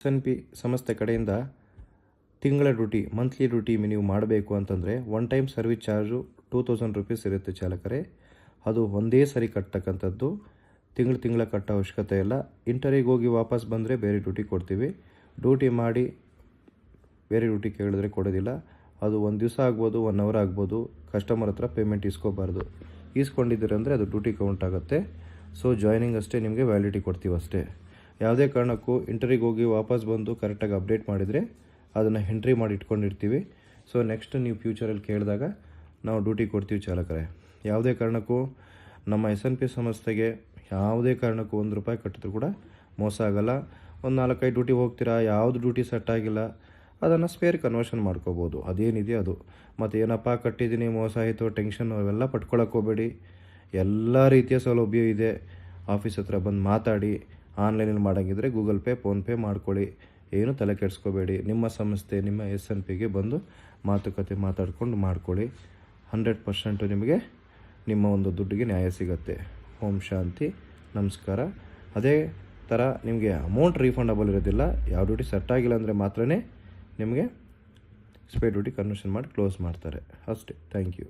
SNP ಸಂಸ್ಥೆ ಕಡೆಯಿಂದ ತಿಂಗಳ ಡ್ಯೂಟಿ ಮಂತ್ಲಿ ಡ್ಯೂಟಿ ನೀವು ಮಾಡಬೇಕು ಅಂತಂದರೆ one time service charge 2000 rupees ಇರುತ್ತೆ ಚಾಲಕರೇ. ಅದು ಒಂದೇ ಸರಿ ಕಟ್ಟತಕ್ಕಂಥದ್ದು. ತಿಂಗಳ ಕಟ್ಟೋ ಅವಶ್ಯಕತೆ ಇಲ್ಲ. ಇಂಟರಿಗೆ ಹೋಗಿ ವಾಪಸ್ ಬಂದರೆ ಬೇರೆ ಡ್ಯೂಟಿ ಕೊಡ್ತೀವಿ. ಡ್ಯೂಟಿ ಮಾಡಿ ಬೇರೆ ಡ್ಯೂಟಿ ಕೇಳಿದ್ರೆ ಕೊಡೋದಿಲ್ಲ. ಅದು ಒಂದು ದಿವಸ ಆಗ್ಬೋದು, 1 ಅವರ್ ಆಗ್ಬೋದು. ಕಸ್ಟಮರ್ ಹತ್ರ ಪೇಮೆಂಟ್ ಇಸ್ಕೋಬಾರ್ದು. ಈಸ್ಕೊಂಡಿದ್ದೀರಂದರೆ ಅದು ಡ್ಯೂಟಿ ಕೌಂಟ್ ಆಗುತ್ತೆ. ಸೊ ಜಾಯ್ನಿಂಗ್ ಅಷ್ಟೇ ನಿಮಗೆ ವ್ಯಾಲಿಡಿಟಿ ಕೊಡ್ತೀವಿ ಅಷ್ಟೇ. ಯಾವುದೇ ಕಾರಣಕ್ಕೂ ಇಂಟರಿಗೆ ಹೋಗಿ ವಾಪಸ್ ಬಂದು ಕರೆಕ್ಟಾಗಿ ಅಪ್ಡೇಟ್ ಮಾಡಿದರೆ ಅದನ್ನು ಎಂಟ್ರಿ ಮಾಡಿ ಇಟ್ಕೊಂಡಿರ್ತೀವಿ. ಸೊ ನೆಕ್ಸ್ಟ್ ನೀವು ಫ್ಯೂಚರಲ್ಲಿ ಕೇಳಿದಾಗ ನಾವು ಡ್ಯೂಟಿ ಕೊಡ್ತೀವಿ ಚಾಲಕರೇ. ಯಾವುದೇ ಕಾರಣಕ್ಕೂ ನಮ್ಮ SNP ಸಂಸ್ಥೆಗೆ ಯಾವುದೇ ಕಾರಣಕ್ಕೂ 1 ರೂಪಾಯಿ ಕಟ್ಟಿದ್ರು ಕೂಡ ಮೋಸ ಆಗಲ್ಲ. ಒಂದು 4-5 ಡ್ಯೂಟಿ ಹೋಗ್ತೀರಾ, ಯಾವುದು ಡ್ಯೂಟಿ ಸೆಟ್ ಆಗಿಲ್ಲ, ಅದನ್ನು ಸ್ಪೇರ್ ಕನ್ವರ್ಷನ್ ಮಾಡ್ಕೋಬೋದು. ಅದೇನಿದೆ ಅದು. ಮತ್ತು ಏನಪ್ಪ ಕಟ್ಟಿದ್ದೀನಿ ಮೋಸ ಆಯಿತು ಟೆನ್ಷನ್ ಅವೆಲ್ಲ ಪಟ್ಕೊಳಕ್ಕೆ ಹೋಗಬೇಡಿ. ಎಲ್ಲ ರೀತಿಯ ಸೌಲಭ್ಯ ಇದೆ. ಆಫೀಸ್ ಹತ್ರ ಬಂದು ಮಾತಾಡಿ. ಆನ್ಲೈನಲ್ಲಿ ಮಾಡೋಂಗಿದ್ರೆ ಗೂಗಲ್ ಪೇ, ಫೋನ್ಪೇ ಮಾಡ್ಕೊಳ್ಳಿ. ಏನು ತಲೆ ಕೆಡಿಸ್ಕೋಬೇಡಿ. ನಿಮ್ಮ ಸಂಸ್ಥೆ ನಿಮ್ಮ SNPಗೆ ಬಂದು ಮಾತುಕತೆ ಮಾತಾಡ್ಕೊಂಡು ಮಾಡ್ಕೊಳ್ಳಿ. 100% ನಿಮಗೆ ನಿಮ್ಮ ಒಂದು ದುಡ್ಡಿಗೆ ನ್ಯಾಯ ಸಿಗುತ್ತೆ. ಓಂ ಶಾಂತಿ. ನಮಸ್ಕಾರ. ಅದೇ ಥರ ನಿಮಗೆ ಅಮೌಂಟ್ ರೀಫಂಡಬಲ್ ಇರೋದಿಲ್ಲ. ಯಾವ ಡ್ಯೂಟಿ ಸೆಟ್ ಆಗಿಲ್ಲ ಅಂದರೆ ಮಾತ್ರ ನಿಮಗೆ ಸ್ಪೇರ್ ಡ್ಯೂಟಿ ಕನ್ವರ್ಷನ್ ಮಾಡಿ ಕ್ಲೋಸ್ ಮಾಡ್ತಾರೆ ಅಷ್ಟೇ. Thank you.